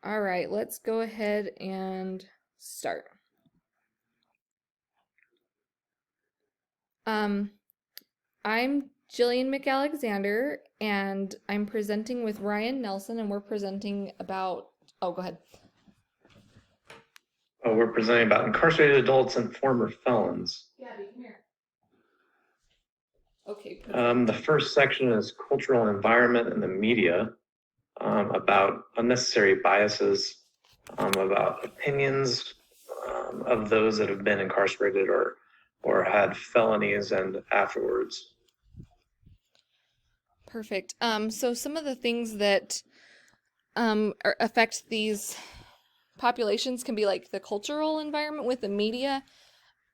All right, let's go ahead and start. Um, I'm Jillian McAlexander, and I'm presenting with Ryan Nelson, and we're presenting about. Oh, go ahead. We're presenting about incarcerated adults and former felons. Gabby, come here. Okay, perfect. The first section is cultural environment and the media, about unnecessary biases, about opinions of those that have been incarcerated or had felonies and afterwards. Perfect. So some of the things that affect these populations can be like the cultural environment with the media.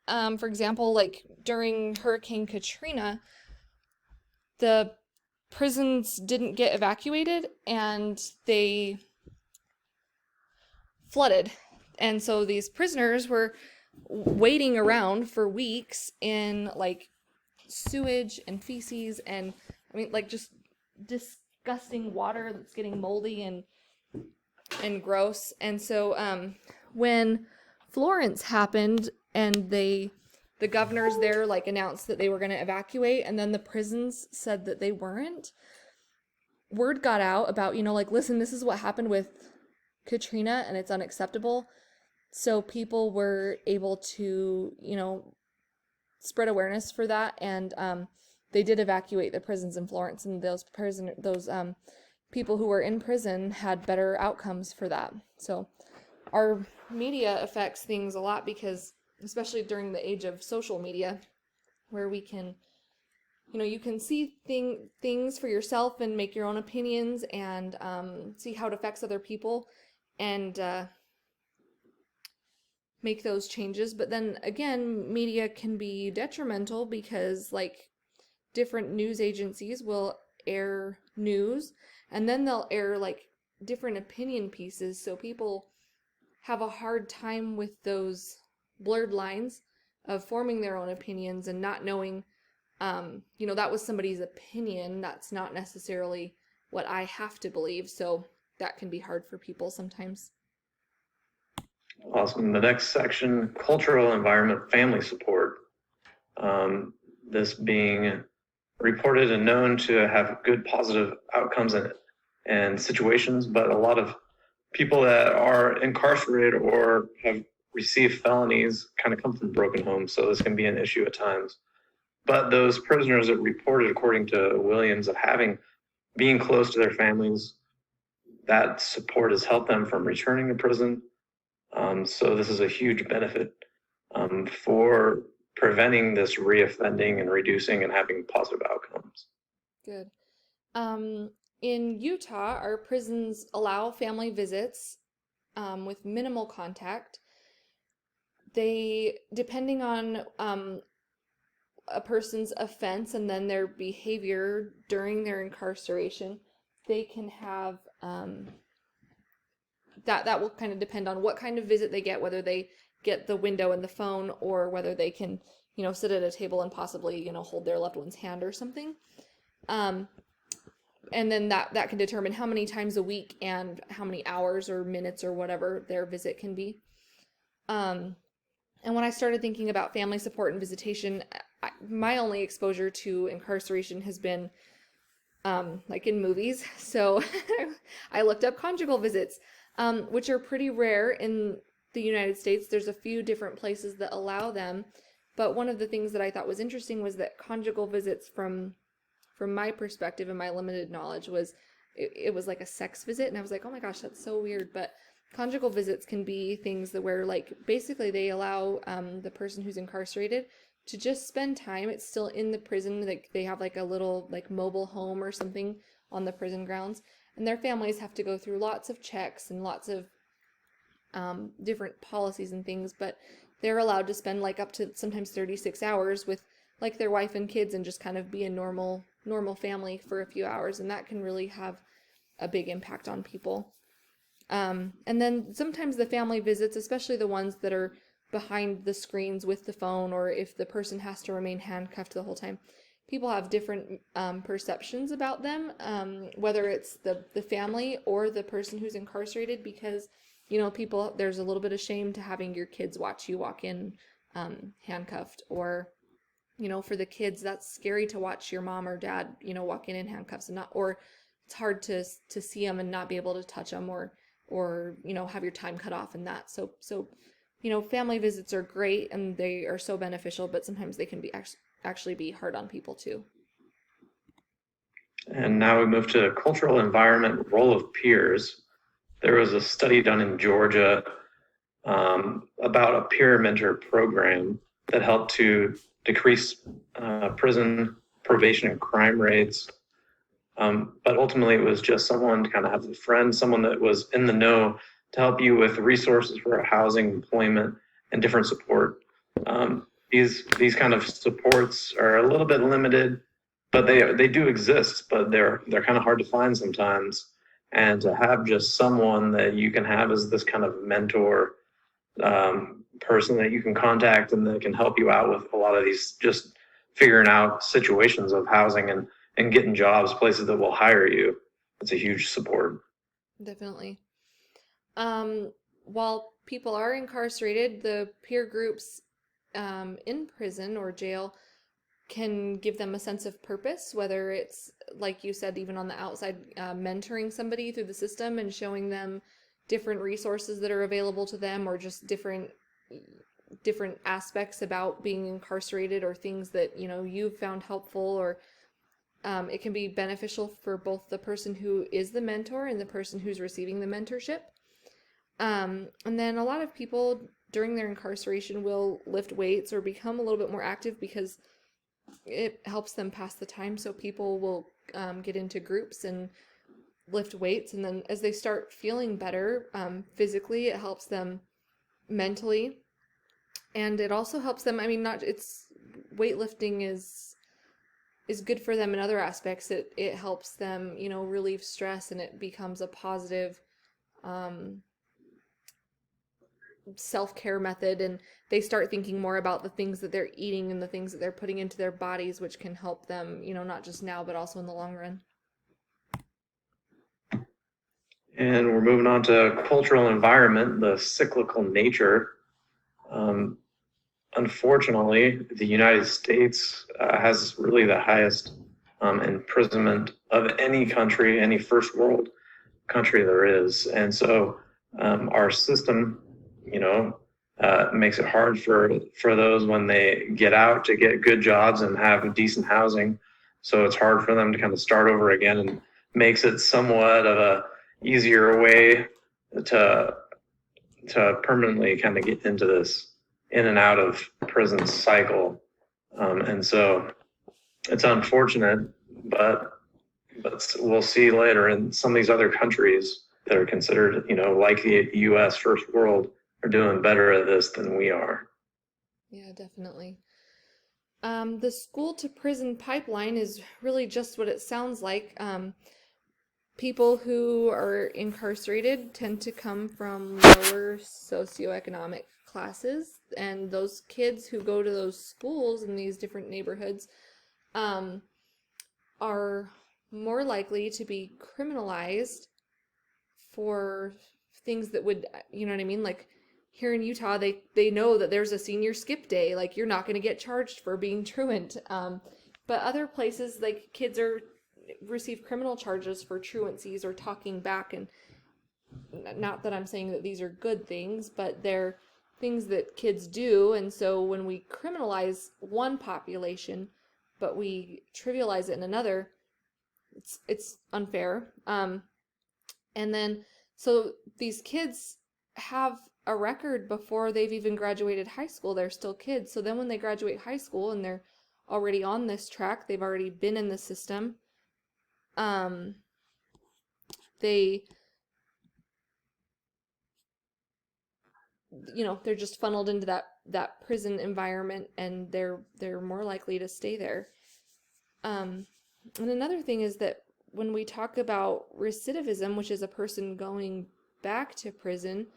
For example, like during Hurricane Katrina, the prisons didn't get evacuated and they flooded. And so these prisoners were waiting around for weeks in like sewage and feces and like just disgusting water that's getting moldy and gross. And so when Florence happened and the governors there like announced that they were going to evacuate and then the prisons said that they weren't, word got out about, like, listen, this is what happened with Katrina and it's unacceptable. So people were able to, spread awareness for that, and they did evacuate the prisons in Florence, and those people who were in prison had better outcomes for that. So our media affects things a lot because, especially during the age of social media, where we can, you can see things for yourself and make your own opinions and see how it affects other people and make those changes. But then again, media can be detrimental because, like, different news agencies will air news and then they'll air like different opinion pieces. So people have a hard time with those blurred lines of forming their own opinions and not knowing, that was somebody's opinion. That's not necessarily what I have to believe. So that can be hard for people sometimes. Awesome. The next section, cultural environment, family support. This being reported and known to have good positive outcomes and situations, but a lot of people that are incarcerated or have received felonies kind of come from broken homes, so this can be an issue at times. But those prisoners that reported, according to Williams, of being close to their families, that support has helped them from returning to prison. So this is a huge benefit for preventing this reoffending and reducing and having positive outcomes. Good. In Utah, our prisons allow family visits with minimal contact. They, depending on a person's offense and then their behavior during their incarceration, they can have that will kind of depend on what kind of visit they get, whether they get the window and the phone or whether they can, sit at a table and possibly, hold their loved one's hand or something. Um, and then that can determine how many times a week and how many hours or minutes or whatever their visit can be. Um, and when I started thinking about family support and visitation, my only exposure to incarceration has been like in movies. So I looked up conjugal visits, which are pretty rare in the United States. There's a few different places that allow them. But one of the things that I thought was interesting was that conjugal visits, from my perspective and my limited knowledge, was it was like a sex visit, and I was like, oh my gosh, that's so weird. But conjugal visits can be things that where like basically they allow the person who's incarcerated to just spend time. It's still in the prison, like they have like a little like mobile home or something on the prison grounds, and their families have to go through lots of checks and lots of different policies and things, but they're allowed to spend like up to sometimes 36 hours with like their wife and kids and just kind of be a normal family for a few hours, and that can really have a big impact on people. And then sometimes the family visits, especially the ones that are behind the screens with the phone, or if the person has to remain handcuffed the whole time, people have different perceptions about them, whether it's the family or the person who's incarcerated, because, people, there's a little bit of shame to having your kids watch you walk in handcuffed, or, for the kids, that's scary to watch your mom or dad, walk in handcuffs, and not, or it's hard to see them and not be able to touch them, or have your time cut off, and that. So family visits are great and they are so beneficial, but sometimes they can be actually be hard on people too. And now we move to cultural environment, role of peers. There was a study done in Georgia about a peer mentor program that helped to decrease prison probation and crime rates. But ultimately, it was just someone to kind of have a friend, someone that was in the know to help you with resources for housing, employment, and different support. These kind of supports are a little bit limited, but they do exist, but they're kind of hard to find sometimes. And to have just someone that you can have as this kind of mentor, person that you can contact and that can help you out with a lot of these, just figuring out situations of housing and getting jobs, places that will hire you. It's a huge support. Definitely. While people are incarcerated, the peer groups in prison or jail can give them a sense of purpose, whether it's, like you said, even on the outside, mentoring somebody through the system and showing them different resources that are available to them, or just different aspects about being incarcerated, or things that you've found helpful, or it can be beneficial for both the person who is the mentor and the person who's receiving the mentorship. And then a lot of people during their incarceration will lift weights or become a little bit more active because it helps them pass the time. So people will get into groups and lift weights, and then as they start feeling better physically, it helps them mentally, and it also helps them. I mean, not it's weightlifting is good for them in other aspects. It helps them, relieve stress, and it becomes a positive self-care method, and they start thinking more about the things that they're eating and the things that they're putting into their bodies, which can help them, not just now, but also in the long run. And we're moving on to cultural environment, the cyclical nature. Unfortunately, the United States has really the highest imprisonment of any country, any first world country there is. And so our system, makes it hard for those when they get out to get good jobs and have decent housing. So it's hard for them to kind of start over again, and makes it somewhat of a easier way to permanently kind of get into this in and out of prison cycle. And so it's unfortunate, but we'll see later in some of these other countries that are considered, like the U.S. first world, are doing better at this than we are. Yeah, definitely. The school to prison pipeline is really just what it sounds like. People who are incarcerated tend to come from lower socioeconomic classes, and those kids who go to those schools in these different neighborhoods are more likely to be criminalized for things that would, you know what I mean? Like here in Utah, they know that there's a senior skip day. Like you're not going to get charged for being truant. But other places, like kids receive criminal charges for truancies or talking back, and not that I'm saying that these are good things, but they're things that kids do. And so when we criminalize one population but we trivialize it in another, it's unfair. And then so these kids have a record before they've even graduated high school. They're still kids. So then when they graduate high school and they're already on this track, they've already been in the system, they, they're just funneled into that prison environment, and they're more likely to stay there. And another thing is that when we talk about recidivism, which is a person going back to prison,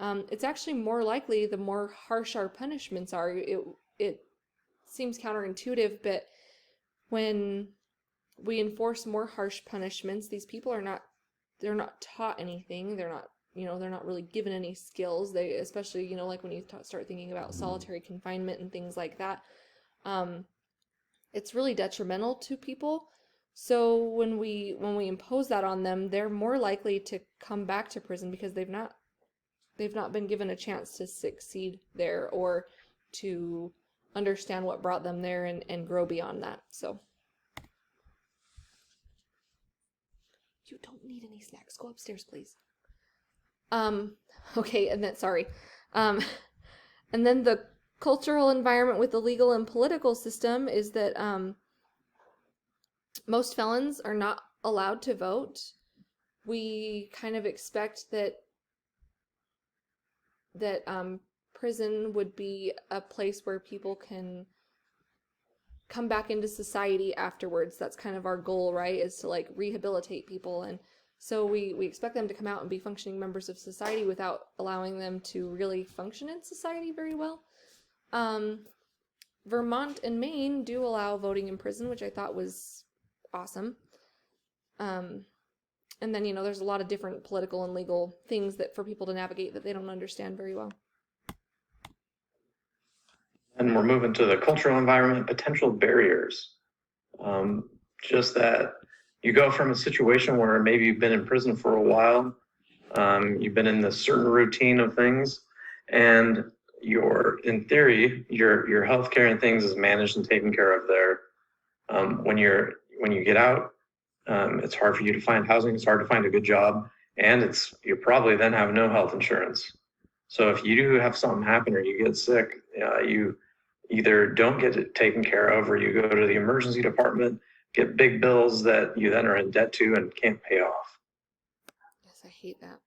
it's actually more likely the more harsh our punishments are. It seems counterintuitive, but when we enforce more harsh punishments, these people they're not taught anything. They're not, they're not really given any skills. They, especially, like when you start thinking about solitary confinement and things like that, it's really detrimental to people. So when we impose that on them, they're more likely to come back to prison because they've not been given a chance to succeed there or to understand what brought them there and grow beyond that. So you don't need any snacks. Go upstairs, please. Okay, and then sorry. And then the cultural environment with the legal and political system is that most felons are not allowed to vote. We kind of expect that prison would be a place where people can come back into society afterwards. That's kind of our goal, right? Is to like rehabilitate people. And so we expect them to come out and be functioning members of society without allowing them to really function in society very well. Vermont and Maine do allow voting in prison, which I thought was awesome. And then, there's a lot of different political and legal things that for people to navigate that they don't understand very well. And we're moving to the cultural environment, potential barriers. Just that you go from a situation where maybe you've been in prison for a while, you've been in this certain routine of things, and in theory, your healthcare and things is managed and taken care of there. When you get out, it's hard for you to find housing. It's hard to find a good job, and you probably then have no health insurance. So if you do have something happen or you get sick, you either don't get it taken care of, or you go to the emergency department, get big bills that you then are in debt to and can't pay off. Yes, I hate that.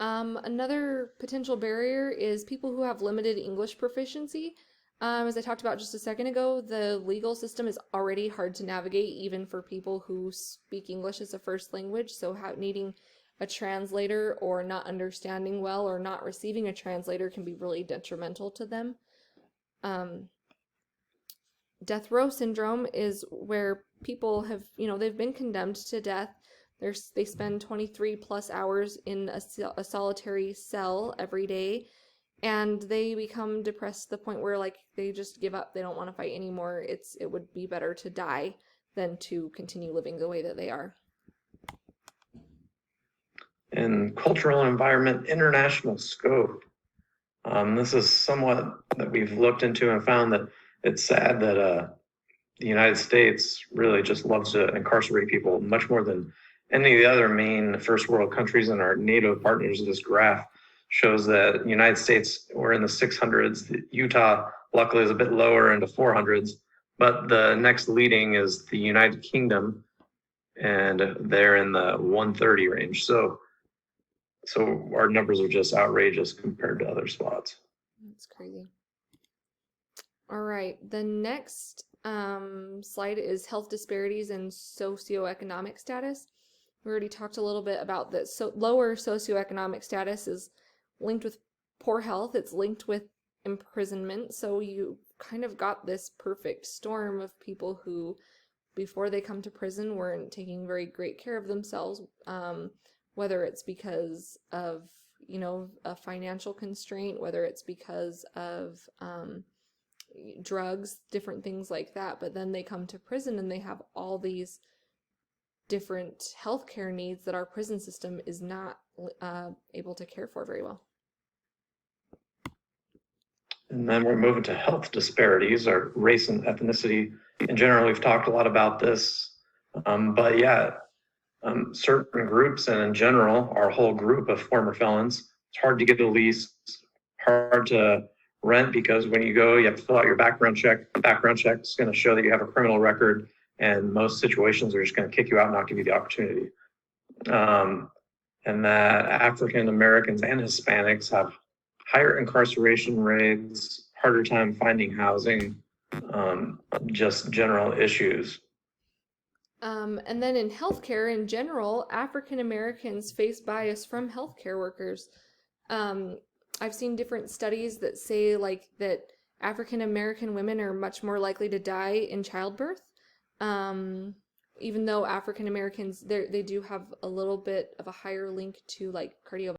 Another potential barrier is people who have limited English proficiency. As I talked about just a second ago, the legal system is already hard to navigate, even for people who speak English as a first language. So needing a translator or not understanding well or not receiving a translator can be really detrimental to them. Death row syndrome is where people have, they've been condemned to death. They spend 23 plus hours in a solitary cell every day, and they become depressed to the point where they just give up. They don't want to fight anymore. It would be better to die than to continue living the way that they are. In cultural environment, international scope. This is somewhat that we've looked into and found that it's sad that the United States really just loves to incarcerate people much more than any of the other main first world countries. And our NATO partners. This graph shows that the United States, we're in the 600s. Utah, luckily, is a bit lower into 400s. But the next leading is the United Kingdom, and they're in the 130 range. So our numbers are just outrageous compared to other spots. That's crazy. All right, the next slide is health disparities and socioeconomic status. We already talked a little bit about this. So lower socioeconomic status is linked with poor health. It's linked with imprisonment. So you kind of got this perfect storm of people who, before they come to prison, weren't taking very great care of themselves, whether it's because of, a financial constraint, whether it's because of drugs, different things like that. But then they come to prison and they have all these different healthcare needs that our prison system is not able to care for very well. And then we're moving to health disparities, or race and ethnicity. In general, we've talked a lot about this, but yeah, certain groups, and in general, our whole group of former felons, it's hard to get a lease, hard to rent, because when you go, you have to fill out your background check. The background check is going to show that you have a criminal record, and most situations are just going to kick you out and not give you the opportunity. And that African Americans and Hispanics have higher incarceration rates, harder time finding housing, just general issues. And then in healthcare in general, African Americans face bias from healthcare workers. I've seen different studies that say that African American women are much more likely to die in childbirth Even though African Americans, they do have a little bit of a higher link to like cardiovascular